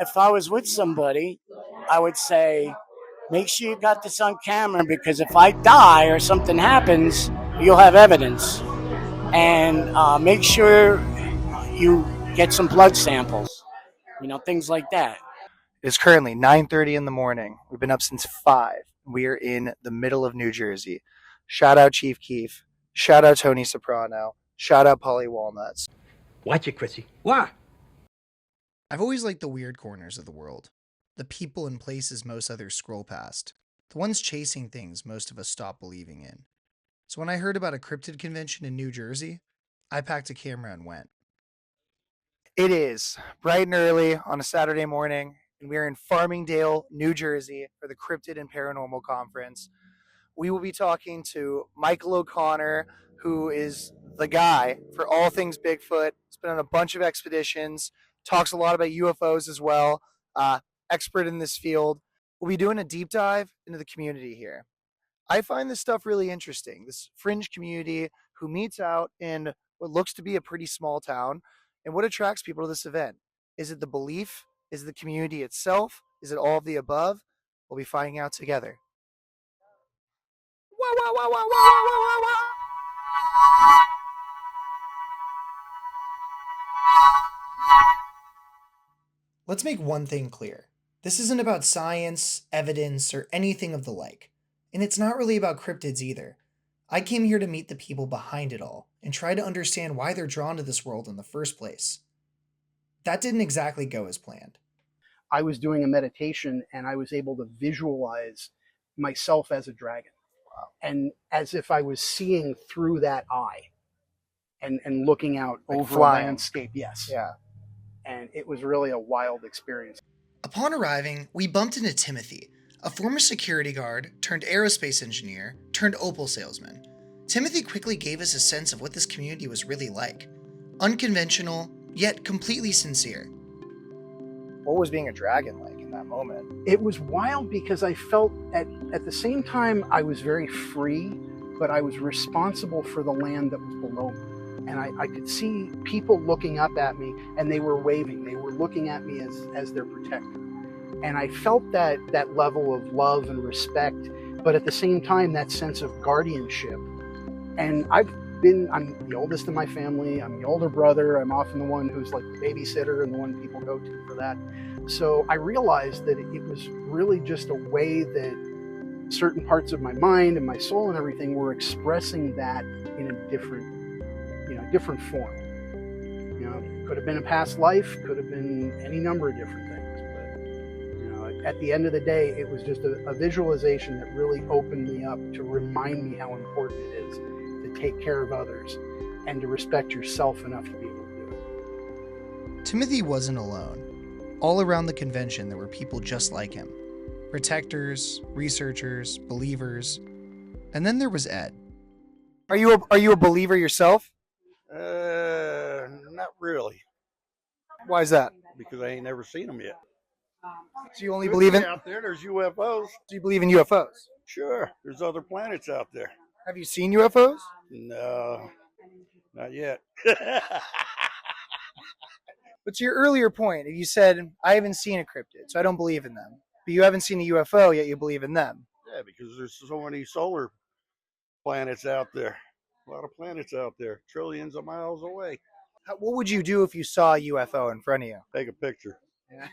if I was with somebody, I would say, make sure you got this on camera because if I die or something happens, you'll have evidence. And make sure you get some blood samples, things like that. It's currently 9:30 in the morning. We've been up since 5. We are in the middle of New Jersey. Shout out Chief Keef. Shout out Tony Soprano. Shout out Polly Walnuts. Watch it, Chrissy. Why? I've always liked the weird corners of the world. The people and places most others scroll past. The ones chasing things most of us stop believing in. So when I heard about a cryptid convention in New Jersey, I packed a camera and went. It is bright and early on a Saturday morning, and we are in Farmingdale, New Jersey for the Cryptid and Paranormal Conference. We will be talking to Michael O'Connor, who is the guy for all things Bigfoot. He's been on a bunch of expeditions, talks a lot about UFOs as well, expert in this field. We'll be doing a deep dive into the community here. I find this stuff really interesting, this fringe community who meets out in what looks to be a pretty small town. And what attracts people to this event? Is it the belief? Is it the community itself? Is it all of the above? We'll be finding out together. Let's make one thing clear. This isn't about science, evidence, or anything of the like. And it's not really about cryptids either. I came here to meet the people behind it all and try to understand why they're drawn to this world in the first place. That didn't exactly go as planned. I was doing a meditation and I was able to visualize myself as a dragon. Wow. And as if I was seeing through that eye and looking out like over flying. A landscape. Yes. Yeah. And it was really a wild experience. Upon arriving, we bumped into Timothy, a former security guard turned aerospace engineer turned opal salesman. Timothy quickly gave us a sense of what this community was really like. Unconventional, yet completely sincere. What was being a dragon like in that moment? It was wild because I felt at the same time I was very free, but I was responsible for the land that was below me. And I could see people looking up at me and they were waving. They were looking at me as their protector. And I felt that level of love and respect, but at the same time, that sense of guardianship. And I'm the oldest in my family. I'm the older brother. I'm often the one who's like the babysitter and the one people go to for that. So I realized that it was really just a way that certain parts of my mind and my soul and everything were expressing that in a different form. Could have been a past life, could have been any number of different things. But, at the end of the day, it was just a visualization that really opened me up to remind me how important it is to take care of others and to respect yourself enough to be able to do it. Timothy wasn't alone. All around the convention, there were people just like him. Protectors, researchers, believers. And then there was Ed. Are you a believer yourself? Not really, Why is that? because I ain't never seen them yet. So you only believe in? Out there, there's UFOs. Do you believe in UFOs? Sure, there's other planets out there. Have you seen UFOs? No, not yet. But to your earlier point, you said I haven't seen a cryptid, so I don't believe in them. But you haven't seen a UFO, yet you believe in them. Yeah, because there's so many solar planets out there. A lot of planets out there, trillions of miles away. What would you do if you saw a UFO in front of you? Take a picture. Yeah.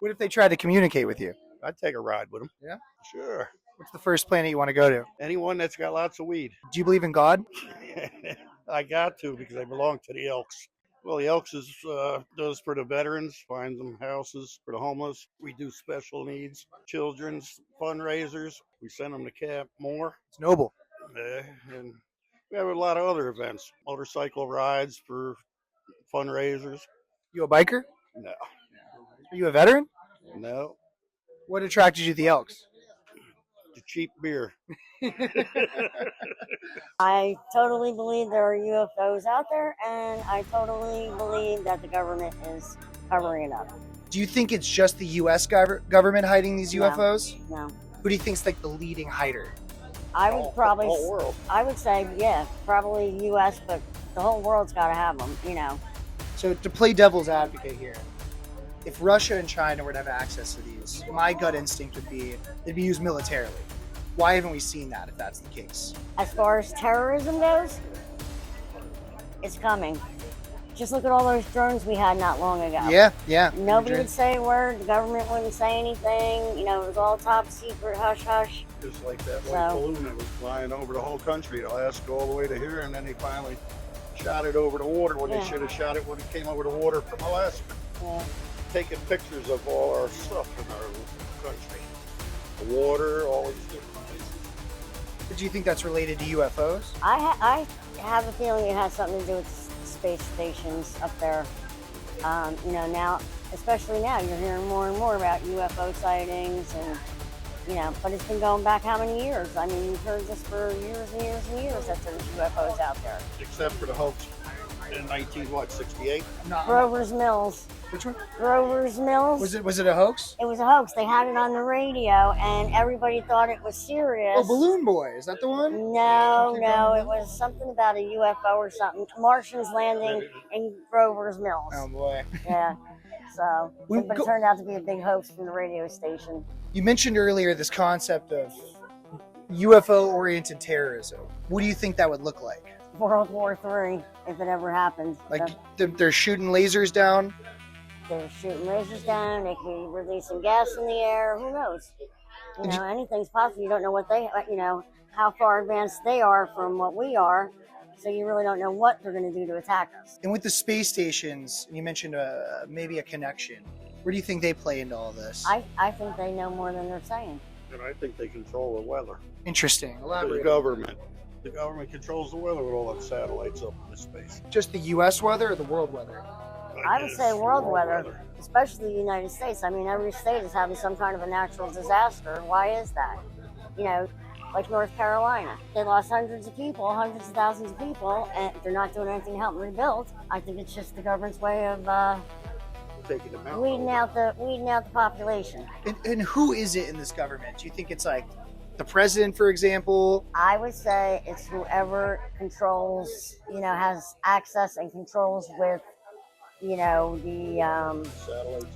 What if they tried to communicate with you? I'd take a ride with them. Yeah? Sure. What's the first planet you want to go to? Anyone that's got lots of weed. Do you believe in God? I got to, because I belong to the Elks. Well, the Elks does for the veterans, finds them houses for the homeless. We do special needs, children's fundraisers. We send them to Camp Moore. It's noble. And we have a lot of other events, motorcycle rides for fundraisers. You a biker? No, Are you a veteran? no, What attracted you to the Elks? the cheap beer. I totally believe there are UFOs out there, and I totally believe that the government is covering it up. Do you think it's just the U.S. government hiding these No. UFOs? No. Who do you think's like the leading hider? I would probably, The whole world. I would say, yeah, probably U.S., but the whole world's got to have them, So to play devil's advocate here, If Russia and China were to have access to these, my gut instinct would be they'd be used militarily. Why haven't we seen that if that's the case? As far as terrorism goes, it's coming. Just look at all those drones we had not long ago. Yeah. Nobody would say a word. The government wouldn't say anything. You know, it was all top secret, hush hush. Just like that white balloon that was flying over the whole country, Alaska all the way to here, and then they finally shot it over the water when they should have shot it when it came over the water from Alaska. Yeah. Taking pictures of all our stuff in our country. The water, all these different places. Do you think that's related to UFOs? I have a feeling it has something to do with space stations up there. You know, now, especially now, you're hearing more and more about UFO sightings, and you know, but it's been going back how many years? I mean, you've heard this for years and years and years that there's UFOs out there. Except for the hoax in 1968. Grover's Mills. Which one? Grover's Mills. Was it a hoax? It was a hoax. They had it on the radio, and everybody thought it was serious. Oh, Balloon Boy, is that the one? No, it was something about a UFO or something. Martians landing in Grover's Mills. Oh boy. Yeah. So, but it turned out to be a big hoax from the radio station. You mentioned earlier this concept of UFO-oriented terrorism. What do you think that would look like? World War III, if it ever happened. Like they're shooting lasers down? They're shooting lasers down. They could be releasing gas in the air. Who knows? You know, anything's possible. You don't know what how far advanced they are from what we are. So you really don't know what they're going to do to attack us. And with the space stations, you mentioned maybe a connection. Where do you think they play into all this? I think they know more than they're saying. And I think they control the weather. Interesting. Elaborate. The government. The government controls the weather with all the satellites up in space. Just the U.S. weather or the world weather? I would say world weather, especially the United States. I mean, every state is having some kind of a natural disaster. Why is that? You know, like North Carolina. They lost hundreds of thousands of people, and they're not doing anything to help them rebuild. I think it's just the government's way of taking them out. weeding out the population. And who is it in this government? Do you think it's like the president, for example? I would say it's whoever controls, has access and controls with, the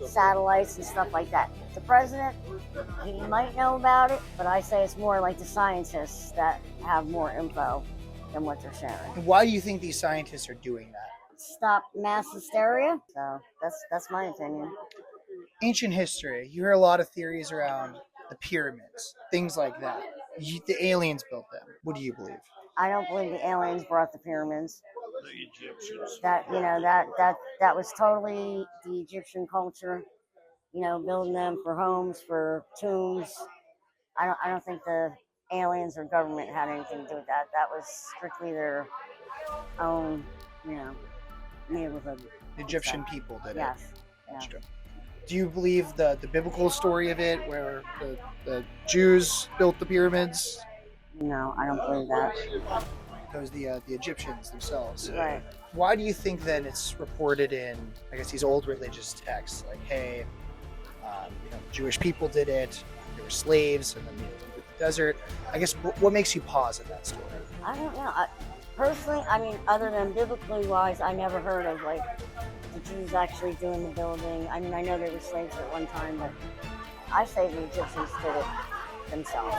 satellites and stuff like that. The president, he might know about it, but I say it's more like the scientists that have more info than what they're sharing. And why do you think these scientists are doing that? Stop mass hysteria. So that's my opinion. Ancient history, you hear a lot of theories around the pyramids, things like that. The aliens built them. What do you believe? I don't believe the aliens brought the pyramids. The Egyptians. That was totally the Egyptian culture, building them for homes, for tombs. I don't think the aliens or government had anything to do with that. That was strictly their own, neighborhood. Egyptian people did yes. it. Yeah. Do you believe the biblical story of it, where the Jews built the pyramids? No, I don't believe that. It was the Egyptians themselves. Right. Why do you think then it's reported in, I guess, these old religious texts, like, hey, Jewish people did it, they were slaves, and then they moved to the desert? I guess what makes you posit that story? I don't know. Personally, other than biblically wise, I never heard of the Jews actually doing the building. I know they were slaves at one time, but I say the Egyptians did it themselves.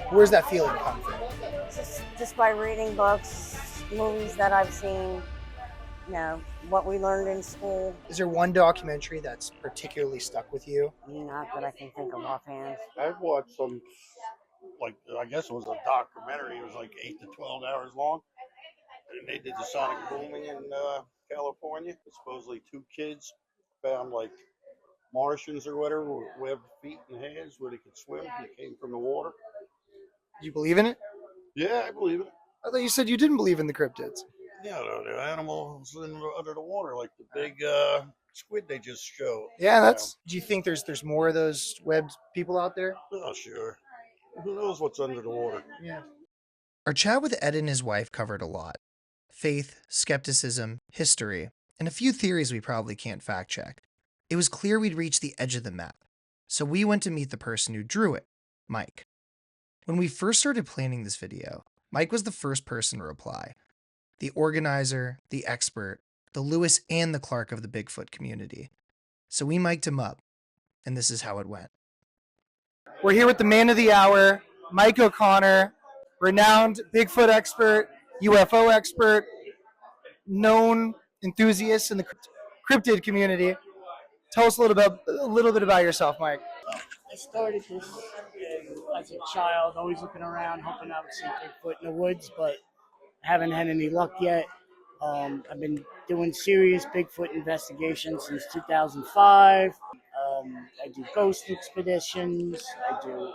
Where's that feeling come from? Just by reading books, movies that I've seen, what we learned in school. Is there one documentary that's particularly stuck with you? Not that I can think of offhand. I've watched some, I guess it was a documentary. It was like 8 to 12 hours long. And they did the sonic booming in California. Supposedly 2 kids found Martians or whatever with webbed feet and hands where they could swim. They came from the water. Do you believe in it? Yeah, I believe it. I thought you said you didn't believe in the cryptids. Yeah, the animals under the water, like the big squid they just showed. Yeah, do you think there's more of those webbed people out there? Oh, sure. Who knows what's under the water? Yeah. Our chat with Ed and his wife covered a lot. Faith, skepticism, history, and a few theories we probably can't fact check. It was clear we'd reached the edge of the map, so we went to meet the person who drew it, Mike. When we first started planning this video, Mike was the first person to reply. The organizer, the expert, the Lewis and the Clark of the Bigfoot community. So we mic'd him up, and this is how it went. We're here with the man of the hour, Mike O'Connor, renowned Bigfoot expert, UFO expert, known enthusiast in the cryptid community. Tell us a little bit about yourself, Mike. I started this as a child, always looking around, hoping I would see Bigfoot in the woods, but haven't had any luck yet. I've been doing serious Bigfoot investigations since 2005. I do ghost expeditions. I do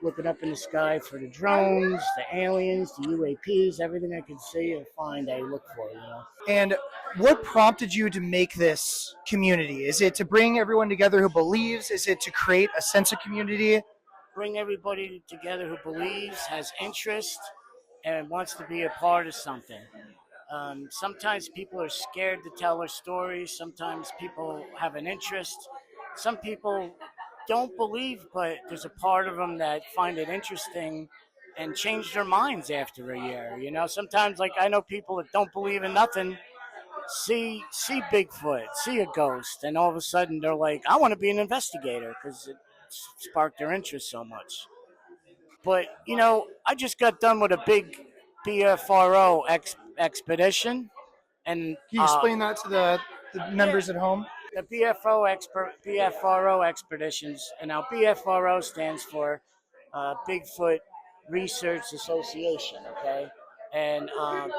looking up in the sky for the drones, the aliens, the UAPs, everything I could see or find, I look for. And what prompted you to make this community? Is it to bring everyone together who believes? Is it to create a sense of community? Bring everybody together who believes, has interest, and wants to be a part of something. Sometimes people are scared to tell their stories. Sometimes people have an interest. Some people don't believe, but there's a part of them that find it interesting and change their minds after a year. Sometimes, like, I know people that don't believe in nothing, see Bigfoot, see a ghost, and all of a sudden they're like, I want to be an investigator because it sparked their interest so much. But, I just got done with a big BFRO expedition. And Can you explain that to the members at home? The BFRO expeditions, and now BFRO stands for Bigfoot Research Association, okay? And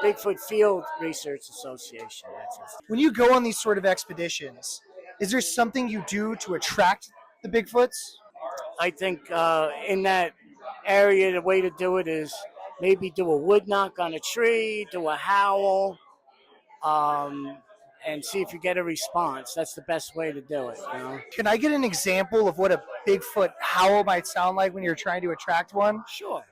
Bigfoot Field Research Association. That's it. When you go on these sort of expeditions, is there something you do to attract the Bigfoots? I think in that area, the way to do it is maybe do a wood knock on a tree, do a howl, and see if you get a response. That's the best way to do it. Can I get an example of what a Bigfoot howl might sound like when you're trying to attract one? Sure.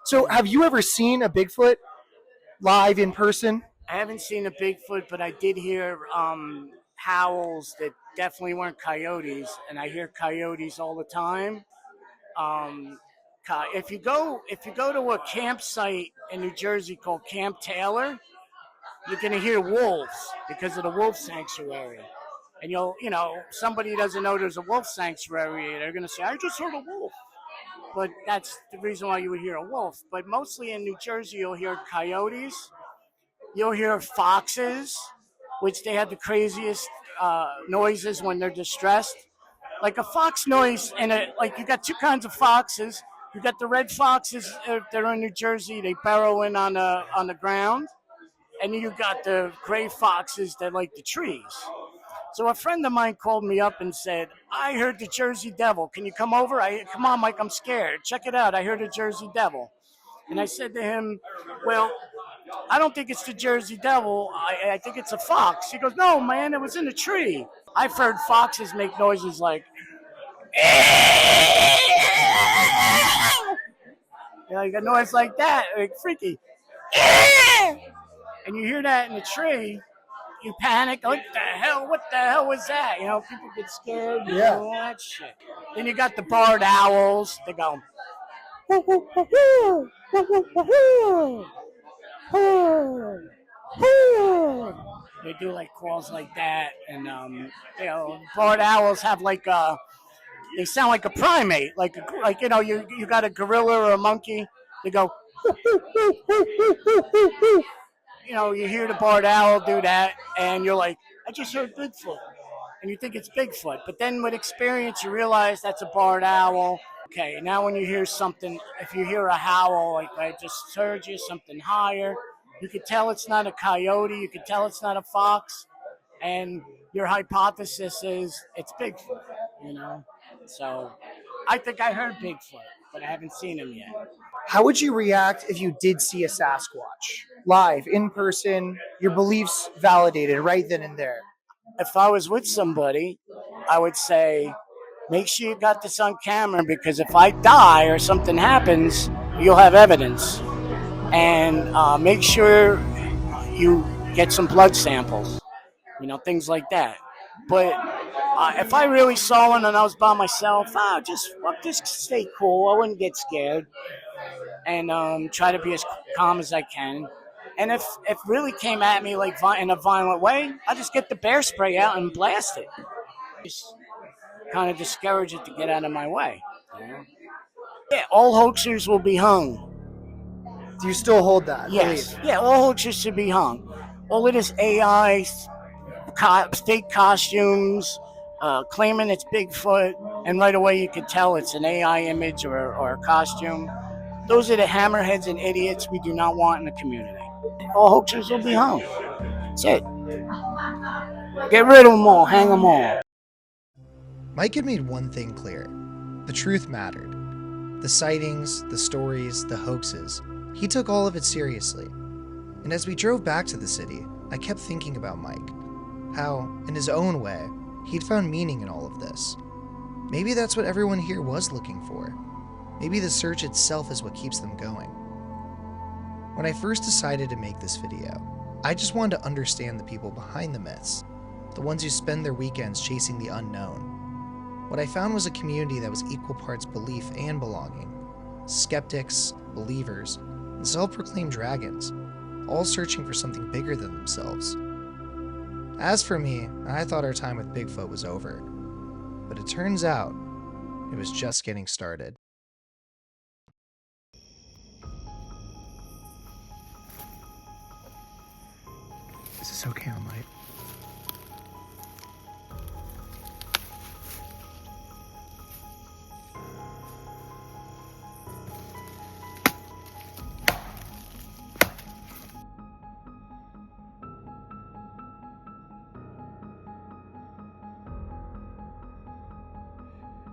So, have you ever seen a Bigfoot live in person? I haven't seen a Bigfoot, but I did hear howls that definitely weren't coyotes, and I hear coyotes all the time. If you go to a campsite in New Jersey called Camp Taylor, you're going to hear wolves because of the wolf sanctuary. And somebody doesn't know there's a wolf sanctuary, they're going to say, I just heard a wolf. But that's the reason why you would hear a wolf. But mostly in New Jersey, you'll hear coyotes. You'll hear foxes, which they have the craziest noises when they're distressed. Like a fox noise, like you got two kinds of foxes. You got the red foxes that are in New Jersey. They burrow in on the ground. And you got the gray foxes that like the trees. So a friend of mine called me up and said, I heard the Jersey Devil. Can you come over? Come on, Mike, I'm scared. Check it out. I heard the Jersey Devil. And I said to him, well, I don't think it's the Jersey Devil. I think it's a fox. He goes, no, man, it was in a tree. I've heard foxes make noises like, you got noise like that, like freaky. And you hear that in the tree, you panic. What the hell was that? People get scared. Yeah. All that shit. Then you got the barred owls. They go, they do like calls like that. And, barred owls have they sound like a primate. You got a gorilla or a monkey. They go, you hear the barred owl do that, and you're like, I just heard Bigfoot. And you think it's Bigfoot. But then with experience, you realize that's a barred owl. Okay, now when you hear something, if you hear a howl, like I just heard you, something higher, you could tell it's not a coyote, you could tell it's not a fox, and your hypothesis is it's Bigfoot, So I think I heard Bigfoot, but I haven't seen him yet. How would you react if you did see a Sasquatch live, in person, your beliefs validated right then and there? If I was with somebody, I would say make sure you got this on camera because if I die or something happens, you'll have evidence. And make sure you get some blood samples, things like that. But if I really saw one and I was by myself, just stay cool. I wouldn't get scared and try to be as calm as I can. And if it really came at me like in a violent way, I just get the bear spray out and blast it. Just kind of discourage it to get out of my way. Yeah, all hoaxers will be hung. Do you still hold that Yes. belief? Yeah, all hoaxers should be hung. All of this AI, fake costumes, claiming it's Bigfoot, and right away you could tell it's an AI image or a costume. Those are the hammerheads and idiots we do not want in the community. All hoaxers will be hung. That's it. Get rid of them all. Hang them all. Mike had made one thing clear. The truth mattered. The sightings, the stories, the hoaxes. He took all of it seriously. And as we drove back to the city, I kept thinking about Mike. How, in his own way, he'd found meaning in all of this. Maybe that's what everyone here was looking for. Maybe the search itself is what keeps them going. When I first decided to make this video, I just wanted to understand the people behind the myths, the ones who spend their weekends chasing the unknown. What I found was a community that was equal parts belief and belonging. Skeptics, believers, and self-proclaimed dragons, all searching for something bigger than themselves. As for me, I thought our time with Bigfoot was over, but it turns out it was just getting started. Is this okay on light?